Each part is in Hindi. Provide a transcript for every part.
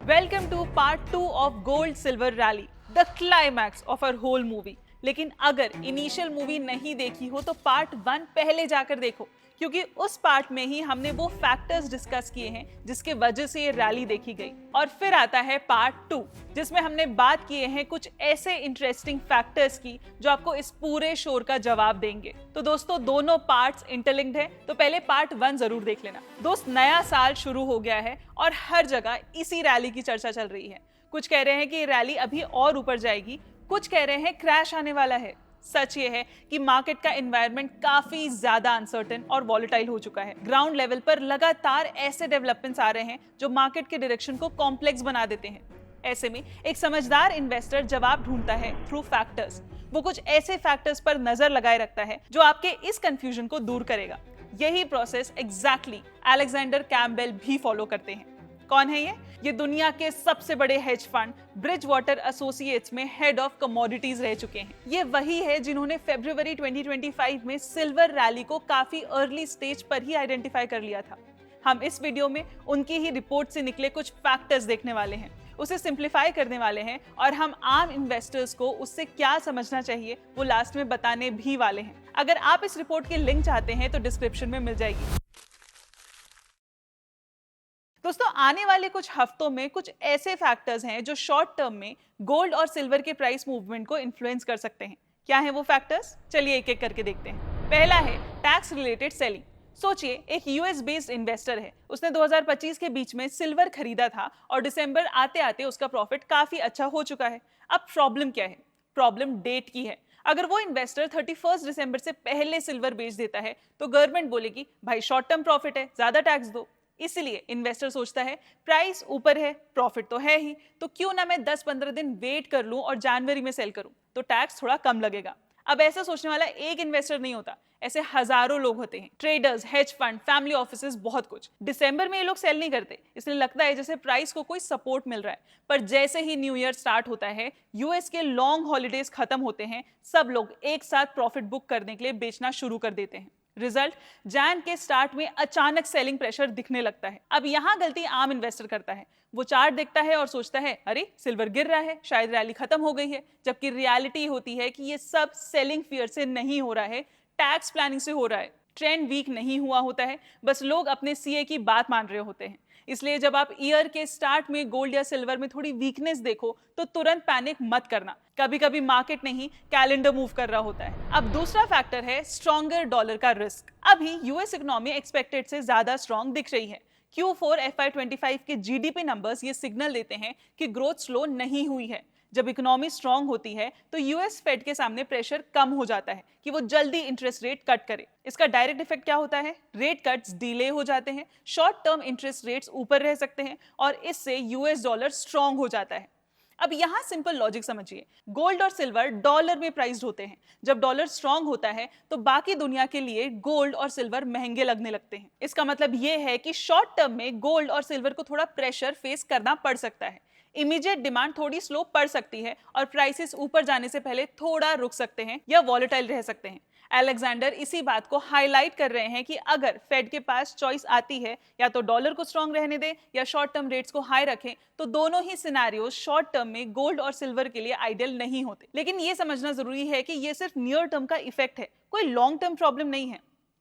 Welcome to part 2 of Gold Silver Rally, the climax of our whole movie. लेकिन अगर इनिशियल मूवी नहीं देखी हो तो पार्ट 1 पहले जाकर देखो, क्योंकि उस पार्ट में ही हमने वो फैक्टर्स डिस्कस किए हैं जिसके वजह से ये रैली देखी गई। और फिर आता है पार्ट 2, जिसमें हमने बात किए हैं कुछ ऐसे इंटरेस्टिंग फैक्टर्स की जो आपको इस पूरे शोर का जवाब देंगे। तो दोस्तों, दोनों पार्ट्स इंटरलिंक्ड है, तो पहले पार्ट 1 जरूर देख लेना। दोस्त, नया साल शुरू हो गया है और हर जगह इसी रैली की चर्चा चल रही है। कुछ कह रहे हैं कि ये रैली अभी और ऊपर जाएगी, कुछ कह रहे हैं क्रैश आने वाला है। सच ये है कि मार्केट का एनवायरनमेंट काफी ज्यादा अनसर्टेन और वॉलेटाइल हो चुका है। ग्राउंड लेवल पर लगातार ऐसे डेवलपमेंट्स आ रहे हैं जो मार्केट के डायरेक्शन को कॉम्प्लेक्स बना देते हैं। ऐसे में एक समझदार इन्वेस्टर जवाब ढूंढता है थ्रू फैक्टर्स। वो कुछ ऐसे फैक्टर्स पर नजर लगाए रखता है जो आपके इस कंफ्यूजन को दूर करेगा। यही प्रोसेस एग्जैक्टली अलेक्जेंडर कैम्पबेल भी फॉलो करते हैं। कौन है ये दुनिया के सबसे बड़े हेज फंड ब्रिजवाटर एसोसिएट्स में हेड ऑफ कमोडिटीज रह चुके हैं। ये वही है जिन्होंने फरवरी 2025 में सिल्वर रैली को काफी अर्ली स्टेज पर ही आइडेंटिफाई कर लिया था। हम इस वीडियो में उनकी ही रिपोर्ट से निकले कुछ फैक्टर्स देखने वाले हैं, उसे सिंप्लीफाई करने वाले हैं और हम आम इन्वेस्टर्स को उससे क्या समझना चाहिए वो लास्ट में बताने भी वाले हैं। अगर आप इस रिपोर्ट की लिंक चाहते हैं तो डिस्क्रिप्शन में मिल जाएगी। दोस्तों, आने वाले कुछ हफ्तों में कुछ ऐसे फैक्टर्स हैं जो शॉर्ट टर्म में गोल्ड और सिल्वर के प्राइस मूवमेंट को इन्फ्लुएंस कर सकते हैं। क्या है वो फैक्टर्स? चलिए एक एक करके देखते हैं। पहला है टैक्स रिलेटेड सेलिंग। सोचिए, एक यूएस बेस्ड इन्वेस्टर है, उसने 2025 के बीच में सिल्वर खरीदा था और दिसंबर आते आते उसका प्रॉफिट काफी अच्छा हो चुका है। अब प्रॉब्लम क्या है? प्रॉब्लम डेट की है। अगर वो इन्वेस्टर 31 दिसंबर से पहले सिल्वर बेच देता है तो गवर्नमेंट बोलेगी भाई शॉर्ट टर्म प्रॉफिट है, ज्यादा टैक्स दो। इसलिए इन्वेस्टर सोचता है प्राइस ऊपर है, प्रॉफिट तो है ही, तो क्यों ना मैं 10-15 दिन वेट कर लूं और जनवरी में सेल करूं, तो टैक्स थोड़ा कम लगेगा। अब ऐसा सोचने वाला एक इन्वेस्टर नहीं होता, ऐसे हजारों लोग होते हैं, traders, hedge fund, family offices, बहुत कुछ। दिसंबर में ये लोग सेल नहीं करते, इसलिए लगता है जैसे प्राइस को कोई सपोर्ट मिल रहा है। पर जैसे ही न्यू ईयर स्टार्ट होता है, यूएस के लॉन्ग हॉलीडेज खत्म होते हैं, सब लोग एक साथ प्रॉफिट बुक करने के लिए बेचना शुरू कर देते हैं। रिजल्ट, जैन के स्टार्ट में अचानक सेलिंग प्रेशर दिखने लगता है। अब यहां गलती आम इन्वेस्टर करता है। वो चार्ट देखता है और सोचता है अरे सिल्वर गिर रहा है, शायद रैली खत्म हो गई है, जबकि रियलिटी होती है कि ये सब सेलिंग फियर से नहीं हो रहा है, टैक्स प्लानिंग से हो रहा है। ट्रेंड वीक नहीं हुआ होता है, बस लोग अपने सीए की बात मान रहे होते हैं। इसलिए जब आप ईयर के स्टार्ट में गोल्ड या सिल्वर में थोड़ी वीकनेस देखो तो तुरंत पैनिक मत करना। कभी कभी मार्केट नहीं, कैलेंडर मूव कर रहा होता है। अब दूसरा फैक्टर है स्ट्रॉन्गर डॉलर का रिस्क। अभी यूएस इकोनॉमी एक्सपेक्टेड से ज्यादा स्ट्रॉन्ग दिख रही है। Q4 FY25 के जीडीपी नंबर्स ये सिग्नल देते हैं कि ग्रोथ स्लो नहीं हुई है। जब इकोनॉमी स्ट्रांग होती है तो यूएस फेड के सामने प्रेशर कम हो जाता है कि वो जल्दी इंटरेस्ट रेट कट करे। इसका डायरेक्ट इफेक्ट क्या होता है? रेट कट्स डिले हो जाते हैं, शॉर्ट टर्म इंटरेस्ट रेट्स ऊपर रह सकते हैं और इससे यूएस डॉलर स्ट्रांग हो जाता है। अब यहाँ सिंपल लॉजिक समझिए, गोल्ड और सिल्वर डॉलर में प्राइस्ड होते हैं। जब डॉलर स्ट्रांग होता है तो बाकी दुनिया के लिए गोल्ड और सिल्वर महंगे लगने लगते हैं। इसका मतलब ये है कि शॉर्ट टर्म में गोल्ड और सिल्वर को थोड़ा प्रेशर फेस करना पड़ सकता है। इमीडिएट डिमांड थोड़ी स्लो पड़ सकती है और प्राइसेस ऊपर जाने से पहले थोड़ा रुक सकते हैं या वॉलेटाइल रह सकते हैं। अलेक्जेंडर इसी बात को हाईलाइट कर रहे हैं कि अगर फेड के पास चॉइस आती है, या तो डॉलर को स्ट्रांग रहने दे या शॉर्ट टर्म रेट्स को हाई रखें, तो दोनों ही सिनेरियो शॉर्ट टर्म में गोल्ड और सिल्वर के लिए आइडियल नहीं होते। लेकिन ये समझना जरूरी है कि ये सिर्फ नियर टर्म का इफेक्ट है, कोई लॉन्ग टर्म प्रॉब्लम नहीं है।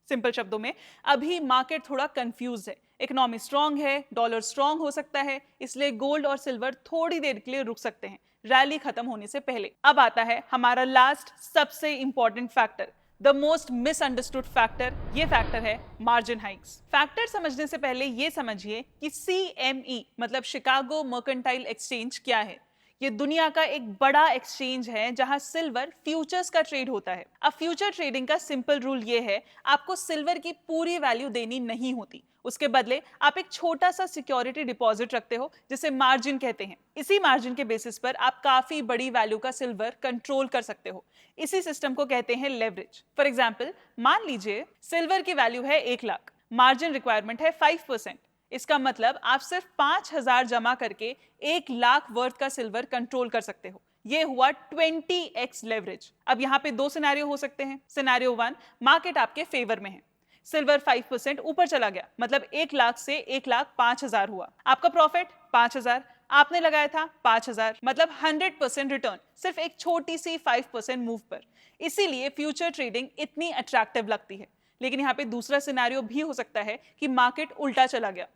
सिंपल शब्दों में, अभी मार्केट थोड़ा कंफ्यूज है। इकोनॉमी स्ट्रांग है, डॉलर स्ट्रांग हो सकता है, इसलिए गोल्ड और सिल्वर थोड़ी देर के लिए रुक सकते हैं रैली खत्म होने से पहले। अब आता है हमारा लास्ट सबसे important factor, the most misunderstood factor. ये फैक्टर है मार्जिन हाइक्स। फैक्टर समझने से पहले ये समझिए कि CME मतलब शिकागो मर्केंटाइल एक्सचेंज क्या है। ये दुनिया का एक बड़ा एक्सचेंज है जहां सिल्वर फ्यूचर्स का ट्रेड होता है। अब फ्यूचर ट्रेडिंग का सिंपल रूल ये है, आपको सिल्वर की पूरी वैल्यू देनी नहीं होती, उसके बदले आप एक छोटा सा सिक्योरिटी डिपॉजिट रखते हो जिसे मार्जिन कहते हैं। इसी मार्जिन के बेसिस पर आप काफी बड़ी वैल्यू का सिल्वर कंट्रोल कर सकते हो। इसी सिस्टम को कहते हैं लेवरेज। फॉर एग्जाम्पल, मान लीजिए सिल्वर की वैल्यू है 1 लाख, मार्जिन रिक्वायरमेंट है 5%। इसका मतलब आप सिर्फ 5,000 जमा करके 1 लाख वर्थ का सिल्वर कंट्रोल कर सकते हो। ये हुआ 20x लेवरेज। अब यहाँ पे दो सिनेरियो हो सकते हैं। सिनेरियो 1, मार्केट आपके फेवर में है, सिल्वर 5% ऊपर चला गया, मतलब 1 लाख से 1,05,000 हुआ, आपका प्रॉफिट 5,000, आपने लगाया था 5,000, मतलब 100% रिटर्न सिर्फ एक छोटी सी 5% मूव पर। इसीलिए फ्यूचर ट्रेडिंग इतनी अट्रैक्टिव लगती है। लेकिन यहाँ पे दूसरा सिनेरियो भी हो सकता है कि मार्केट उल्टा चला गया,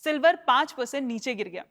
सिल्वर 5% नीचे गिर गया,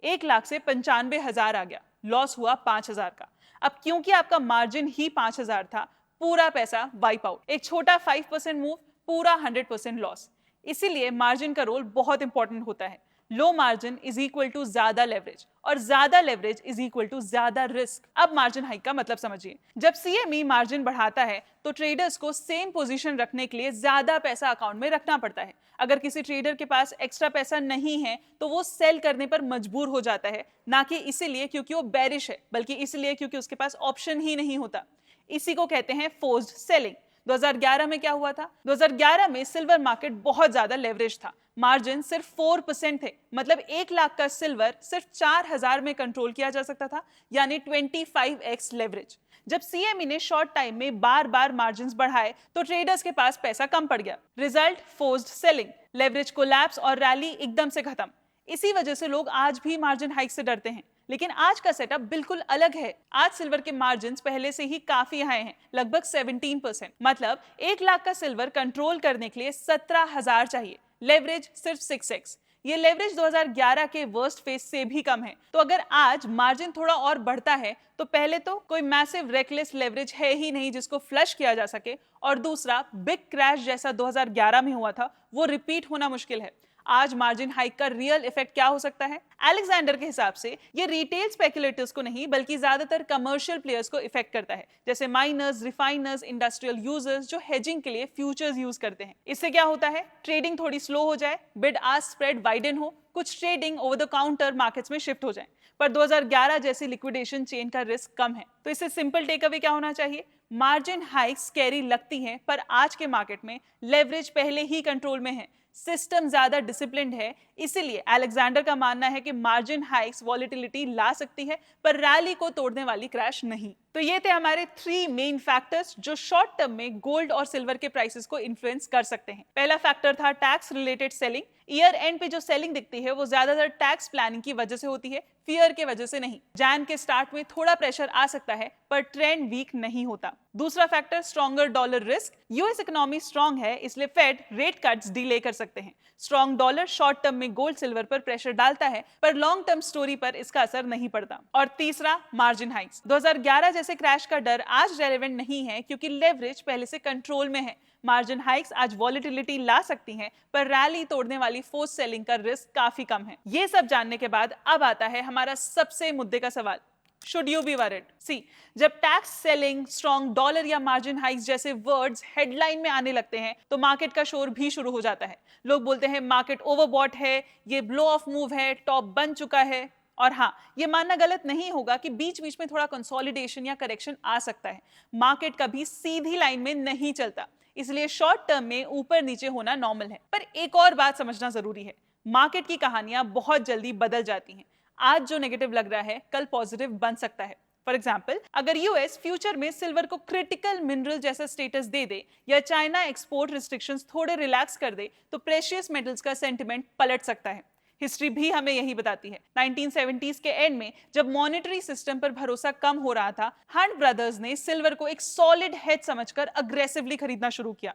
1 लाख से 95,000 आ गया, लॉस हुआ 5,000 का। अब क्योंकि आपका मार्जिन ही 5,000 था, पूरा पैसा वाइप आउट। एक छोटा 5% मूव, पूरा 100% लॉस। इसीलिए मार्जिन का रोल बहुत इंपॉर्टेंट होता है। Low margin is equal to ज्यादा लेवरेज और ज्यादा लेवरेज इज इक्वल टू ज्यादा रिस्क। अब मार्जिन हाइक का मतलब समझिए। जब सीएमई मार्जिन बढ़ाता है तो ट्रेडर्स को सेम पोजीशन रखने के लिए ज्यादा पैसा अकाउंट में रखना पड़ता है। अगर किसी ट्रेडर के पास एक्स्ट्रा पैसा नहीं है तो वो सेल करने पर मजबूर हो जाता है, ना कि इसीलिए क्योंकि वो बेरिश है, बल्कि इसलिए क्योंकि उसके पास ऑप्शन ही नहीं होता। इसी को कहते हैं फोर्स्ड सेलिंग। 2011 में क्या हुआ था? 2011 में सिल्वर मार्केट बहुत ज्यादा लेवरेज था, मार्जिन सिर्फ 4% थे, मतलब 1 लाख का सिल्वर सिर्फ 4,000 में कंट्रोल किया जा सकता था, यानी 25x लेवरेज। जब सीएमई ने शॉर्ट टाइम में बार बार मार्जिन बढ़ाए तो ट्रेडर्स के पास पैसा कम पड़ गया। Result forced selling, leverage collapse और रैली एकदम से खत्म। इसी वजह से लोग आज भी मार्जिन हाइक से डरते हैं। लेकिन आज का सेटअप बिल्कुल अलग है। आज सिल्वर के मार्जिन्स पहले से ही काफी हाई हैं, लगभग 17%। मतलब 1 लाख का सिल्वर कंट्रोल करने के लिए 17,000 चाहिए, लेवरेज सिर्फ 6x। ये लेवरेज 2011 के वर्स्ट फेज से भी कम है। तो अगर आज मार्जिन थोड़ा और बढ़ता है तो पहले तो कोई मैसिव रेकलेस लेवरेज है ही नहीं जिसको फ्लश किया जा सके, और दूसरा बिग क्रैश जैसा 2011 में हुआ था वो रिपीट होना मुश्किल है। आज मार्जिन हाइक का रियल इफेक्ट क्या हो सकता है? अलेक्जेंडर के हिसाब से ये रिटेल स्पेकुलेटर्स को नहीं बल्कि ज्यादातर कमर्शियल प्लेयर्स को इफेक्ट करता है, जैसे माइनर्स, रिफाइनर्स, इंडस्ट्रियल यूजर्स जो हेजिंग के लिए फ्यूचर्स यूज करते हैं। इससे क्या होता है? ट्रेडिंग थोड़ी स्लो हो जाए, बिड आस्क स्प्रेड वाइडन हो, कुछ trading over the counter markets में शिफ्ट हो जाए। पर 2011 जैसी लिक्विडेशन चेन का रिस्क कम है। तो इससे सिंपल टेक अवे क्या होना चाहिए? मार्जिन हाइक स्कैरी लगती है, पर आज के मार्केट में लेवरेज पहले ही कंट्रोल में है, सिस्टम ज्यादा डिसिप्लिन्ड है। इसीलिए अलेक्जेंडर का मानना है कि मार्जिन हाइक्स वॉलेटिलिटी ला सकती है, पर रैली को तोड़ने वाली क्रैश नहीं। तो ये थे हमारे 3 मेन फैक्टर्स जो शॉर्ट टर्म में गोल्ड और सिल्वर के प्राइसेस को इन्फ्लुएंस कर सकते हैं। पहला फैक्टर था tax related selling. Year and पे जो सेलिंग दिखती है वो ज्यादातर टैक्स प्लानिंग की वजह से होती है, फियर के वजह से नहीं। जैन के स्टार्ट में थोड़ा प्रेशर आ सकता है, पर ट्रेंड वीक नहीं होता। दूसरा factor stronger dollar risk. US economy strong है, इसलिए फेड रेट कट्स डिले कर सकते हैं। स्ट्रॉन्ग डॉलर शॉर्ट टर्म में गोल्ड सिल्वर पर प्रेशर डालता है, पर लॉन्ग टर्म स्टोरी पर इसका असर नहीं पड़ता। और तीसरा मार्जिन हाइक्स। 2011 जैसे क्रैश का डर आज रेलेवेंट नहीं है क्योंकि लेवरेज पहले से कंट्रोल में है। मार्जिन हाइक्स आज वॉलेटिलिटी ला सकती हैं, पर रैली तोड़ने वाली फोर्स सेलिंग का रिस्क काफी कम है। ये सब जानने के बाद अब आता है हमारा सबसे मुद्दे का सवाल, Should you be worried? See, जब टैक्स सेलिंग, स्ट्रॉन्ग डॉलर या मार्जिन हाइक्स जैसे वर्ड्स हेडलाइन में आने लगते हैं तो मार्केट का शोर भी शुरू हो जाता है। लोग बोलते हैं मार्केट ओवरबॉट है, ये ब्लो ऑफ मूव है, टॉप बन चुका है। और हाँ, ये मानना गलत नहीं होगा कि बीच बीच में थोड़ा कंसोलिडेशन या करेक्शन आ सकता है। मार्केट कभी सीधी लाइन में नहीं चलता, इसलिए शॉर्ट टर्म में ऊपर नीचे होना नॉर्मल है। पर एक और बात समझना जरूरी है, मार्केट की कहानियां बहुत जल्दी बदल जाती हैं। आज जो नेगेटिव लग रहा है कल पॉजिटिव बन सकता है। फॉर एग्जाम्पल, अगर यूएस फ्यूचर में सिल्वर को क्रिटिकल मिनरल जैसा स्टेटस दे दे या चाइना एक्सपोर्ट रिस्ट्रिक्शंस थोड़े रिलैक्स कर दे तो प्रेशियस मेटल्स का सेंटिमेंट पलट सकता है। हिस्ट्री भी हमें यही बताती है। 1970s के एंड में जब मॉनेटरी सिस्टम पर भरोसा कम हो रहा था, हंट ब्रदर्स ने सिल्वर को एक सॉलिड हेज समझकर अग्रेसिवली खरीदना शुरू किया।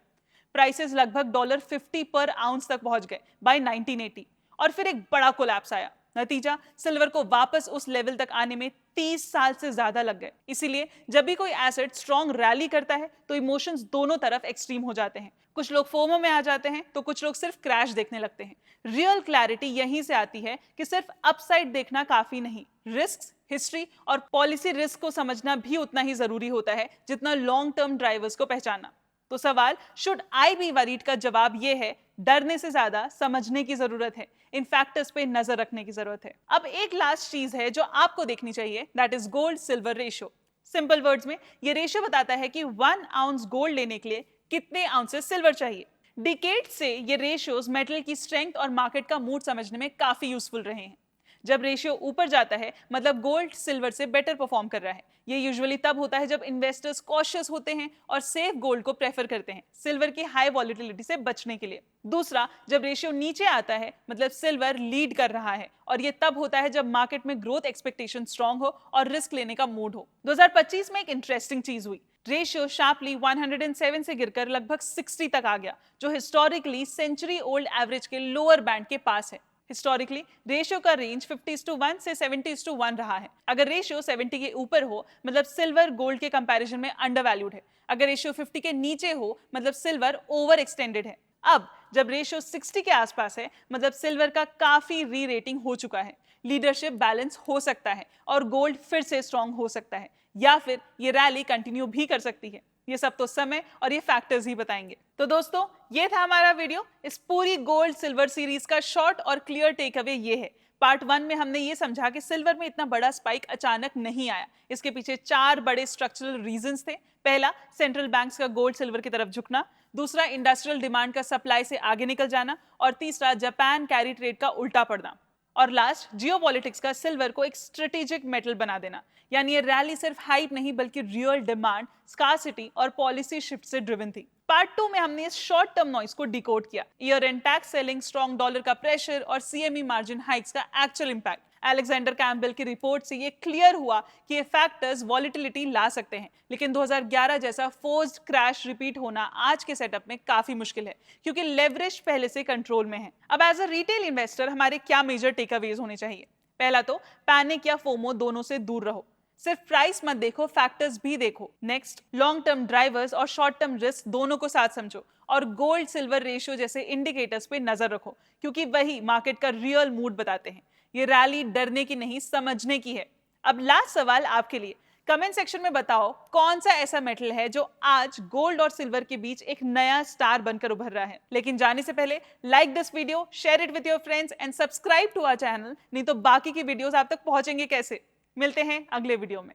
प्राइसेस लगभग $50 पर आउंस तक पहुंच गए बाय 1980, और फिर एक बड़ा कोलैप्स आया। नतीजा, सिल्वर को वापस उस लेवल तक आने में 30 साल से ज्यादा लग गए। इसीलिए जब भी कोई एसेट स्ट्रॉन्ग रैली करता है तो इमोशंस दोनों तरफ एक्सट्रीम हो जाते हैं। कुछ लोग फोमो में आ जाते हैं तो कुछ लोग सिर्फ क्रैश देखने लगते हैं। रियल क्लैरिटी यहीं से आती है कि सिर्फ अपसाइड देखना काफी नहीं, रिस्क, हिस्ट्री और पॉलिसी रिस्क को समझना भी उतना ही जरूरी होता है जितना लॉन्ग टर्म ड्राइवर्स को पहचानना। तो सवाल शुड आई बी वरीड का जवाब ये है, डरने से ज्यादा समझने की जरूरत है, इन फैक्टर्स पे नजर रखने की जरूरत है। अब एक लास्ट चीज है जो आपको देखनी चाहिए, that is gold silver ratio. Simple words में ये रेशियो बताता है कि 1 आउंस गोल्ड लेने के लिए कितने आउंसेस सिल्वर चाहिए। डिकेड से ये रेशियोज मेटल की स्ट्रेंथ और मार्केट का मूड समझने में काफी यूजफुल रहे हैं। जब रेशियो ऊपर जाता है मतलब गोल्ड सिल्वर से बेटर परफॉर्म कर रहा है। ये यूजुअली तब होता है जब इन्वेस्टर्स कॉशियस होते हैं और सेफ गोल्ड को प्रेफर करते हैं सिल्वर की हाई वॉलिटिलिटी से बचने के लिए। दूसरा, जब रेशियो नीचे आता है मतलब सिल्वर लीड कर रहा है और ये तब होता है जब मार्केट में ग्रोथ एक्सपेक्टेशन स्ट्रांग हो और रिस्क लेने का मूड हो। 2025 में एक इंटरेस्टिंग चीज हुई, रेशियो शार्पली 107 से गिरकर लगभग 60 तक आ गया, जो हिस्टोरिकली सेंचुरी ओल्ड एवरेज के लोअर बैंड के पास है। हिस्टोरिकली रेशियो का रेंज 50:1 से 70:1 रहा है। अगर रेशियो 70 के ऊपर हो मतलब सिल्वर गोल्ड के कंपैरिजन में अंडरवैल्यूड है। अगर रेशियो 50 के नीचे हो मतलब सिल्वर ओवर एक्सटेंडेड है। अब जब रेशियो 60 के आसपास है मतलब सिल्वर का काफी री रेटिंग हो चुका है, लीडरशिप बैलेंस हो सकता है और गोल्ड फिर से स्ट्रांग हो सकता है या फिर ये रैली कंटिन्यू भी कर सकती है। ये सब तो समय और ये फैक्टर्स ही बताएंगे। तो दोस्तों, ये था हमारा वीडियो। इस पूरी गोल्ड सिल्वर सीरीज का शॉर्ट और क्लियर टेक अवे ये है। पार्ट 1 में हमने ये समझा कि सिल्वर में इतना बड़ा स्पाइक अचानक नहीं आया। इसके पीछे 4 बड़े स्ट्रक्चरल रीजंस थे। पहला, सेंट्रल बैंक्स का गोल्ड सिल्वर की तरफ झुकना। दूसरा, इंडस्ट्रियल डिमांड का सप्लाई से आगे निकल जाना। और तीसरा, जापान कैरी ट्रेड का उल्टा पड़ना। और लास्ट, जियोपॉलिटिक्स का सिल्वर को एक स्ट्रेटेजिक मेटल बना देना। यानी ये रैली सिर्फ हाइप नहीं बल्कि रियल डिमांड, स्कार्सिटी और पॉलिसी शिफ्ट से ड्रिवन थी। पार्ट 2 में हमने इस शॉर्ट टर्म नॉइस को डिकोड किया, year and tax selling, strong dollar का प्रेशर और सीएमई मार्जिन हाइक्स का एक्चुअल इंपैक्ट। अलेक्जेंडर कैम्पबेल की रिपोर्ट से ये क्लियर हुआ कि ये फैक्टर्स वॉलिटिलिटी ला सकते हैं, लेकिन 2011 जैसा फोर्स्ड क्रैश रिपीट होना आज के सेटअप में काफी मुश्किल है क्योंकि लेवरेज पहले से कंट्रोल में है। अब एज अ रिटेल इन्वेस्टर हमारे क्या मेजर टेकअवेज होने चाहिए? पहला तो पैनिक या फोमो दोनों से दूर रहो। सिर्फ प्राइस मत देखो, फैक्टर्स भी देखो। नेक्स्ट, लॉन्ग टर्म ड्राइवर्स और शॉर्ट टर्म रिस्क दोनों को साथ समझो और गोल्ड सिल्वर रेशियो जैसे इंडिकेटर्स पे नजर रखो क्योंकि वही मार्केट का रियल मूड बताते हैं। ये रैली डरने की नहीं, समझने की है। अब लास्ट सवाल आपके लिए, कमेंट सेक्शन में बताओ कौन सा ऐसा मेटल है जो आज गोल्ड और सिल्वर के बीच एक नया स्टार बनकर उभर रहा है। लेकिन जाने से पहले like this video, share it with your friends and subscribe to our channel, नहीं तो बाकी की वीडियोस आप तक पहुंचेंगे कैसे? मिलते हैं अगले वीडियो में।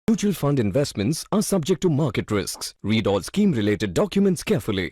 Mutual fund investments are subject to market risks. Read all scheme related documents carefully.